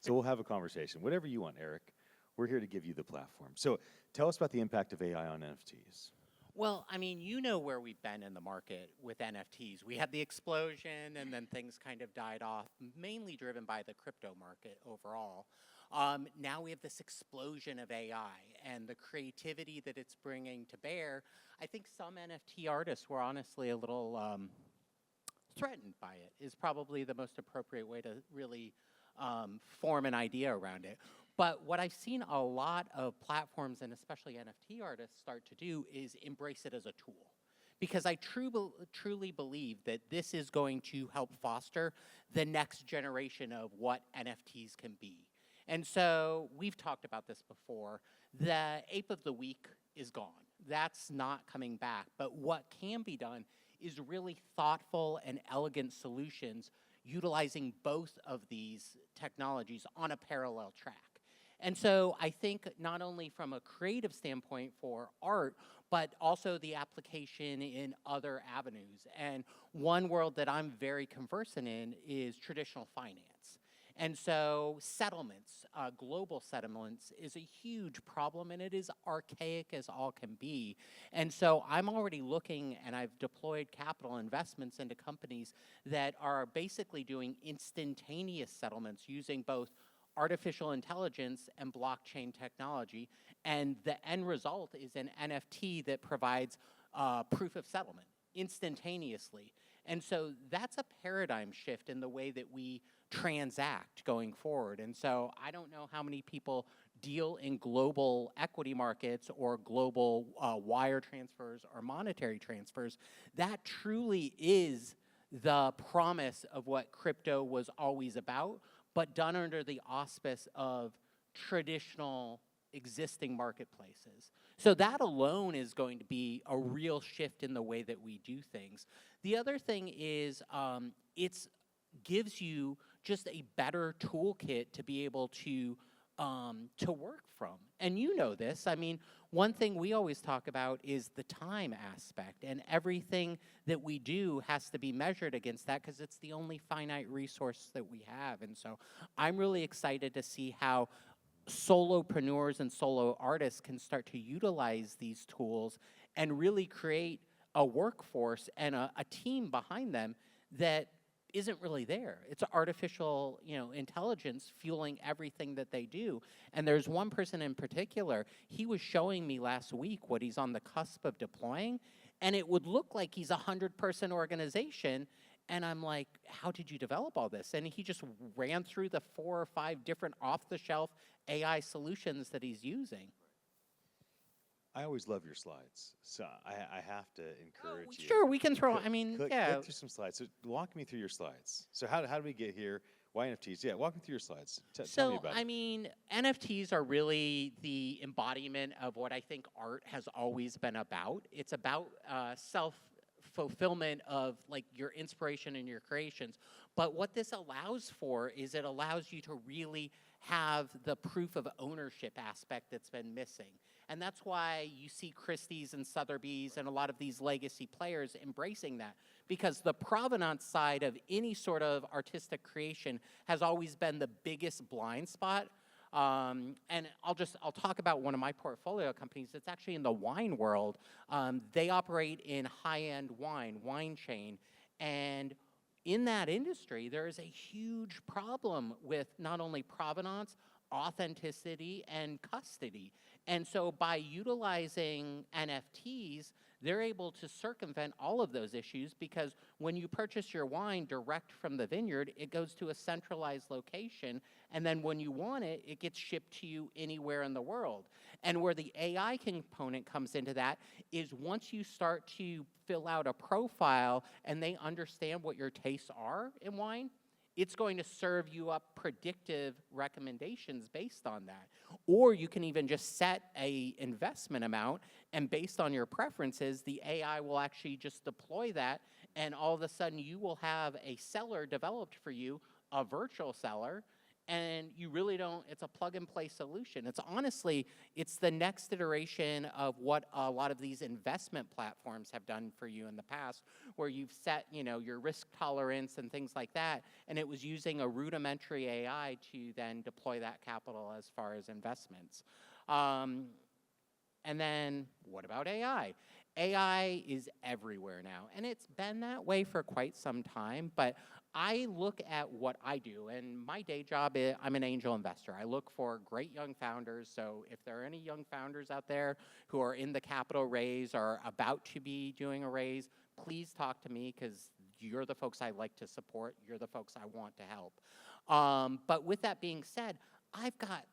So we'll have a conversation. Whatever you want, Erik. We're here to give you the platform. So tell us about the impact of AI on NFTs. Well, I mean, you know where we've been in the market with NFTs. We had the explosion and then things kind of died off, mainly driven by the crypto market overall. Now we have this explosion of AI and the creativity that it's bringing to bear. I think some NFT artists were honestly a little threatened by it, is probably the most appropriate way to really form an idea around it. But what I've seen a lot of platforms and especially NFT artists start to do is embrace it as a tool. Because I truly believe that this is going to help foster the next generation of what NFTs can be. And so we've talked about this before. The ape of the week is gone. That's not coming back. But what can be done is really thoughtful and elegant solutions utilizing both of these technologies on a parallel track. And so I think not only from a creative standpoint for art, but also the application in other avenues. And one world that I'm very conversant in is traditional finance. And so settlements, global settlements, is a huge problem, and it is archaic as all can be. And so I'm already looking, and I've deployed capital investments into companies that are basically doing instantaneous settlements using both artificial intelligence and blockchain technology, and the end result is an NFT that provides proof of settlement instantaneously. And so that's a paradigm shift in the way that we transact going forward. And so I don't know how many people deal in global equity markets or global wire transfers or monetary transfers. That truly is the promise of what crypto was always about, but done under the auspice of traditional existing marketplaces. So that alone is going to be a real shift in the way that we do things. The other thing is it gives you just a better toolkit to be able to work from. And you know this. I mean, one thing we always talk about is the time aspect, and everything that we do has to be measured against that because it's the only finite resource that we have. And so I'm really excited to see how solopreneurs and solo artists can start to utilize these tools and really create a workforce and a team behind them that isn't really there. It's artificial, intelligence fueling everything that they do. And there's one person in particular, he was showing me last week what he's on the cusp of deploying, and it would look like he's a 100-person organization. And I'm like, how did you develop all this? And he just ran through the 4 or 5 different off-the-shelf AI solutions that he's using. I always love your slides, so I have to encourage you. Sure, we can throw, Click through some slides. So walk me through your slides. So how did we get here? Why NFTs? Yeah, walk me through your slides. Tell me about it. NFTs are really the embodiment of what I think art has always been about. It's about self-fulfillment of like your inspiration and your creations. But what this allows for is it allows you to really have the proof of ownership aspect that's been missing. And that's why you see Christie's and Sotheby's and a lot of these legacy players embracing that, because the provenance side of any sort of artistic creation has always been the biggest blind spot. And I'll talk about one of my portfolio companies that's actually in the wine world. They operate in high-end wine chain, and in that industry, there is a huge problem with not only provenance, authenticity, and custody. And so by utilizing NFTs, they're able to circumvent all of those issues, because when you purchase your wine direct from the vineyard, it goes to a centralized location, and then when you want it, it gets shipped to you anywhere in the world. And where the AI component comes into that is once you start to fill out a profile and they understand what your tastes are in wine, it's going to serve you up predictive recommendations based on that. Or you can even just set a investment amount, and based on your preferences, the AI will actually just deploy that, and all of a sudden you will have a seller developed for you, a virtual seller, and you really don't, it's a plug and play solution. It's honestly, it's the next iteration of what a lot of these investment platforms have done for you in the past, where you've set, your risk tolerance and things like that, and it was using a rudimentary AI to then deploy that capital as far as investments. And then what about AI? AI is everywhere now, and it's been that way for quite some time, but I look at what I do, and my day job is I'm an angel investor. I look for great young founders, so if there are any young founders out there who are in the capital raise or about to be doing a raise, please talk to me, because you're the folks I like to support. You're the folks I want to help. But with that being said, I've got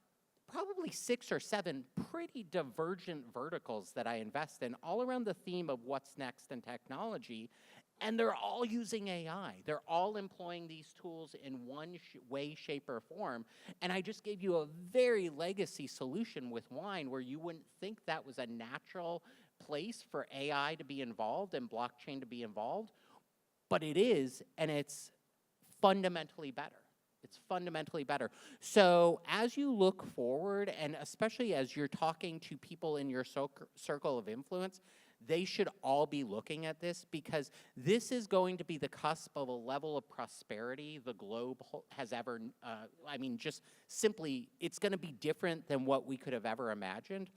probably 6 or 7 pretty divergent verticals that I invest in, all around the theme of what's next in technology, and they're all using AI. They're all employing these tools in one way, shape, or form, and I just gave you a very legacy solution with wine where you wouldn't think that was a natural place for AI to be involved and blockchain to be involved, but it is, and it's fundamentally better. It's fundamentally better. So as you look forward, and especially as you're talking to people in your circle of influence, they should all be looking at this, because this is going to be the cusp of a level of prosperity the globe has ever, just simply, it's going to be different than what we could have ever imagined.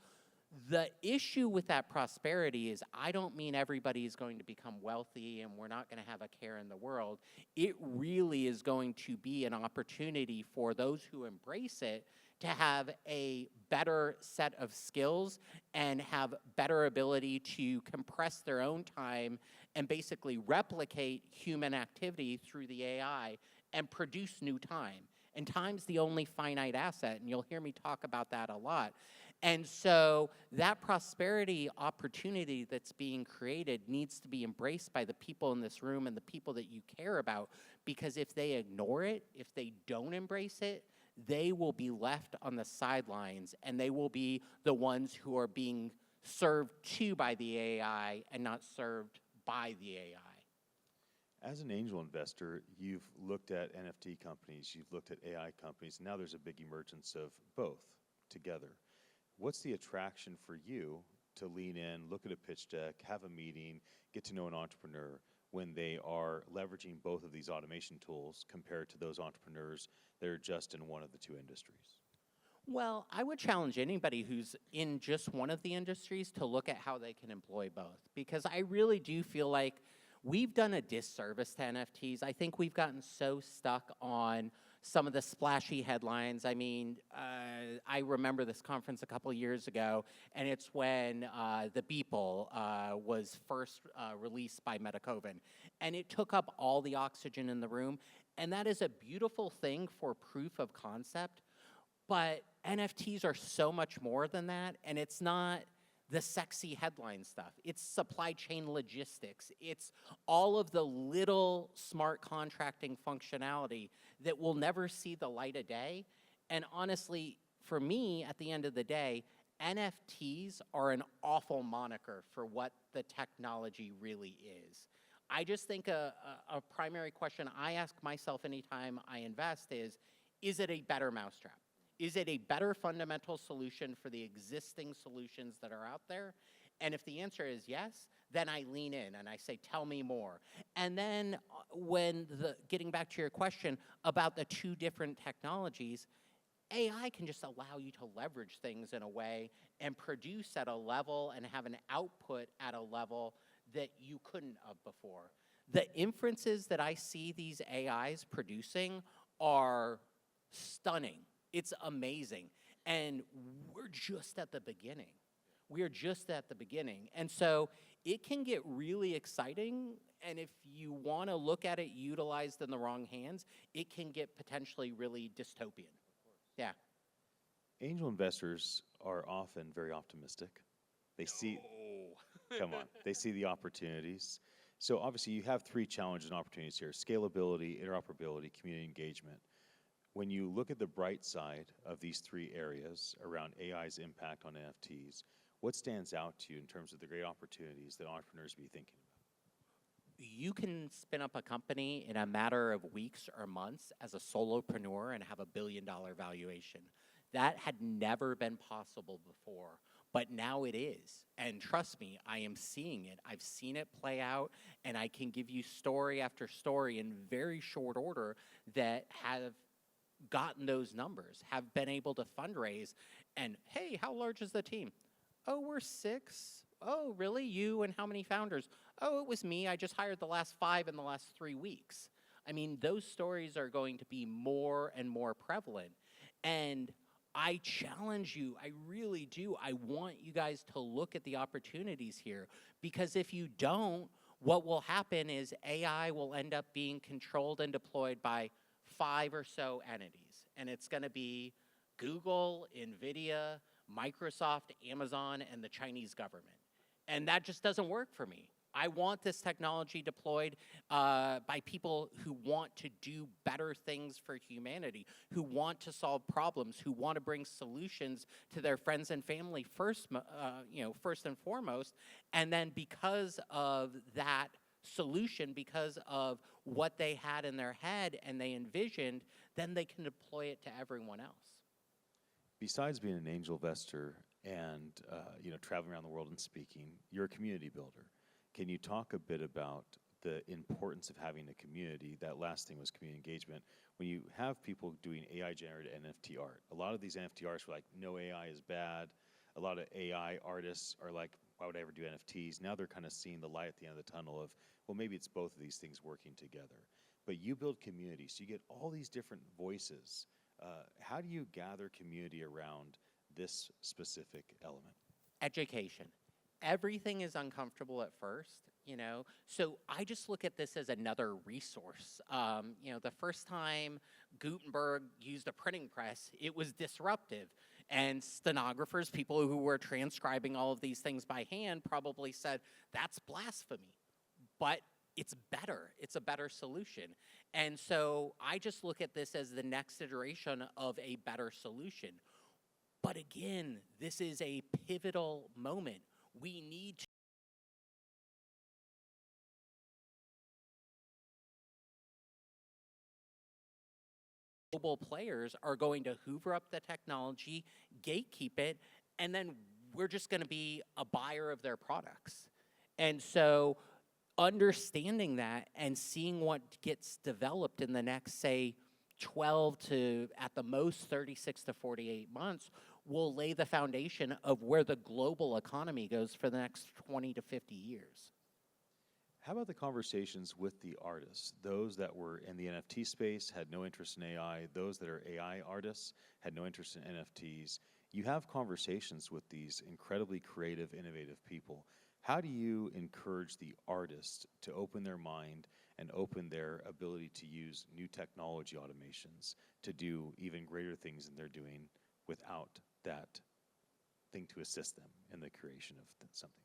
The issue with that prosperity is, I don't mean everybody is going to become wealthy and we're not going to have a care in the world. It really is going to be an opportunity for those who embrace it to have a better set of skills and have better ability to compress their own time and basically replicate human activity through the AI and produce new time. And time's the only finite asset, and you'll hear me talk about that a lot. And so that prosperity opportunity that's being created needs to be embraced by the people in this room and the people that you care about, because if they ignore it, if they don't embrace it, they will be left on the sidelines, and they will be the ones who are being served to by the AI and not served by the AI. As an angel investor, you've looked at NFT companies, you've looked at AI companies, and now there's a big emergence of both together. What's the attraction for you to lean in, look at a pitch deck, have a meeting, get to know an entrepreneur when they are leveraging both of these automation tools compared to those entrepreneurs that are just in one of the two industries? Well, I would challenge anybody who's in just one of the industries to look at how they can employ both, because I really do feel like we've done a disservice to NFTs. I think we've gotten so stuck on some of the splashy headlines. I mean, I remember this conference a couple years ago, and it's when the Beeple was first released by Metacoven, and it took up all the oxygen in the room, and that is a beautiful thing for proof of concept, but NFTs are so much more than that, and it's not the sexy headline stuff. It's supply chain logistics. It's all of the little smart contracting functionality that will never see the light of day. And honestly, for me, at the end of the day, NFTs are an awful moniker for what the technology really is. I just think a primary question I ask myself anytime I invest is it a better mousetrap? Is it a better fundamental solution for the existing solutions that are out there? And if the answer is yes, then I lean in and I say, tell me more. And then getting back to your question about the two different technologies, AI can just allow you to leverage things in a way and produce at a level and have an output at a level that you couldn't have before. The inferences that I see these AIs producing are stunning. It's amazing. And we're just at the beginning. We are just at the beginning. And so it can get really exciting. And if you want to look at it utilized in the wrong hands, it can get potentially really dystopian. Yeah. Angel investors are often very optimistic. They see, come on, they see the opportunities. So obviously you have three challenges and opportunities here: scalability, interoperability, community engagement. When you look at the bright side of these three areas around AI's impact on NFTs, what stands out to you in terms of the great opportunities that entrepreneurs be thinking about? you can spin up a company in a matter of weeks or months as a solopreneur and have $1 billion valuation. That had never been possible before, but now it is. And trust me, I am seeing it. I've seen it play out, and I can give you story after story in very short order that have gotten those numbers, have been able to fundraise. And hey, how large is the team? Oh, we're 6. Oh, really? You and how many founders? Oh, it was me. I just hired the last 5 in the last 3 weeks. I mean, those stories are going to be more and more prevalent. And I challenge you, I really do. I want you guys to look at the opportunities here, because if you don't, what will happen is AI will end up being controlled and deployed by 5 or so entities. And it's going to be Google, NVIDIA, Microsoft, Amazon, and the Chinese government. And that just doesn't work for me. I want this technology deployed by people who want to do better things for humanity, who want to solve problems, who want to bring solutions to their friends and family first and foremost. And then because of that solution, because of what they had in their head and they envisioned, then they can deploy it to everyone else. Besides being an angel investor and traveling around the world and speaking, you're a community builder. Can you talk a bit about the importance of having a community? That last thing was community engagement. When you have people doing AI-generated NFT art, a lot of these NFT artists were like, no, AI is bad. A lot of AI artists are like, why would I ever do NFTs? Now they're kind of seeing the light at the end of the tunnel of, well, maybe it's both of these things working together. But you build community, so you get all these different voices. How do you gather community around this specific element? Education. Everything is uncomfortable at first, so I just look at this as another resource. The first time Gutenberg used a printing press, it was disruptive. And stenographers, people who were transcribing all of these things by hand, probably said, that's blasphemy. But it's better. It's a better solution. And so I just look at this as the next iteration of a better solution. But again, this is a pivotal moment. We need to global players are going to hoover up the technology, gatekeep it, and then we're just going to be a buyer of their products. And so understanding that and seeing what gets developed in the next, say, 12 to, at the most, 36 to 48 months will lay the foundation of where the global economy goes for the next 20 to 50 years. How about the conversations with the artists? Those that were in the NFT space had no interest in AI. Those that are AI artists had no interest in NFTs. You have conversations with these incredibly creative, innovative people. How do you encourage the artist to open their mind and open their ability to use new technology automations to do even greater things than they're doing without that thing to assist them in the creation of something?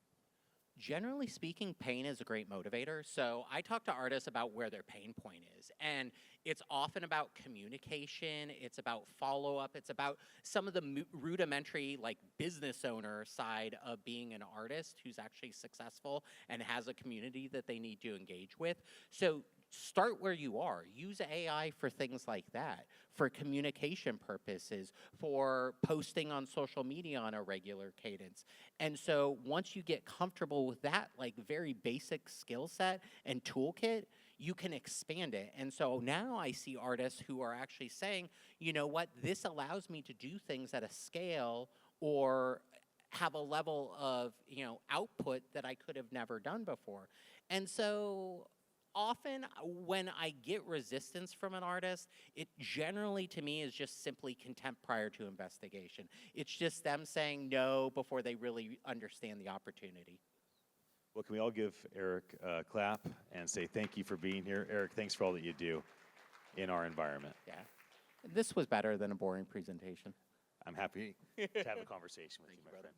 Generally speaking, pain is a great motivator. So I talk to artists about where their pain point is. And it's often about communication. It's about follow-up. It's about some of the rudimentary, like, business owner side of being an artist who's actually successful and has a community that they need to engage with. So start where you are. Use AI for things like that, for communication purposes, for posting on social media on a regular cadence. And so once you get comfortable with that, like, very basic skill set and toolkit, you can expand it. And so now I see artists who are actually saying, you know what, this allows me to do things at a scale or have a level of, output that I could have never done before. And so often when I get resistance from an artist, it generally to me is just simply contempt prior to investigation. It's just them saying no before they really understand the opportunity. Well, can we all give Erik a clap and say thank you for being here? Erik, thanks for all that you do in our environment. Yeah. This was better than a boring presentation. I'm happy to have a conversation with you, my friend.